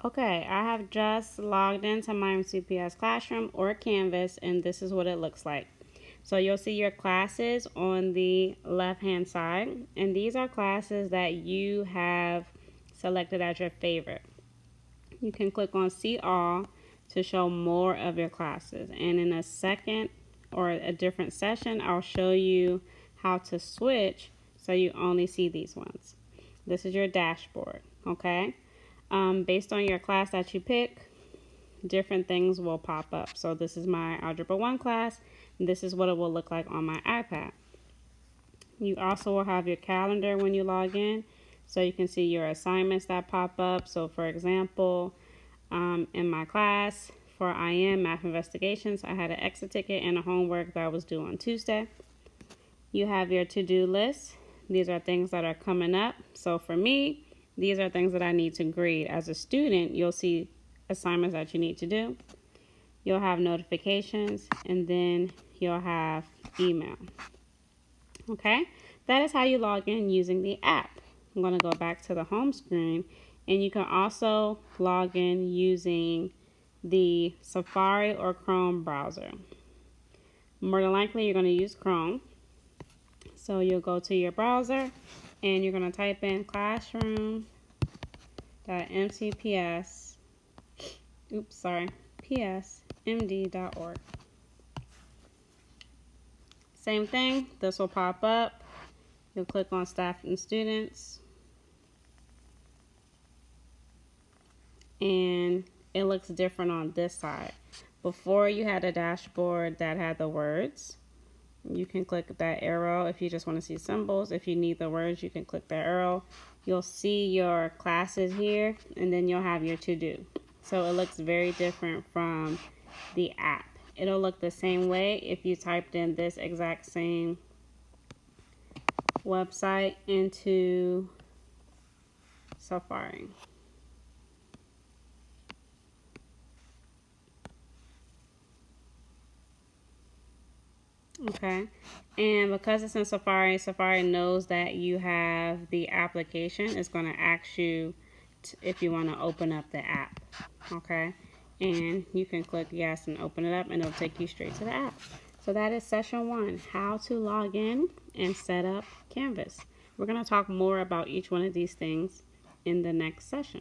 Okay, I have just logged into my MCPS Classroom or Canvas, and this is what it looks like. So you'll see your classes on the left-hand side, and these are classes that you have selected as your favorite. You can click on See All to show more of your classes, and in a second or a different session, I'll show you how to switch so you only see these ones. This is your dashboard, okay? Based on your class that you pick, different things will pop up. So this is my Algebra 1 class, and this is what it will look like on my iPad. You also will have your calendar when you log in, so you can see your assignments that pop up. So for example, in my class for IM, Math Investigations, I had an exit ticket and a homework that was due on Tuesday. You have your to-do list. These are things that are coming up. So for me, these are things that I need to grade. As a student, you'll see assignments that you need to do. You'll have notifications, and then you'll have email. Okay, that is how you log in using the app. I'm going to go back to the home screen, and you can also log in using the Safari or Chrome browser. More than likely, you're going to use Chrome. So you'll go to your browser, and you're going to type in psmd.org. Same thing, this will pop up. You'll click on Staff and Students, and it looks different on this side. Before, you had a dashboard that had the words. You can click that arrow if you just want to see symbols. If you need the words, you can click that arrow. You'll see your classes here, and then you'll have your to-do. So it looks very different from the app. It'll look the same way if you typed in this exact same website into Safari. Okay, and because it's in Safari, Safari knows that you have the application. It's going to ask you if you want to open up the app. Okay, and you can click yes and open it up, and it'll take you straight to the app. So that is session 1, how to log in and set up Canvas. We're going to talk more about each one of these things in the next session.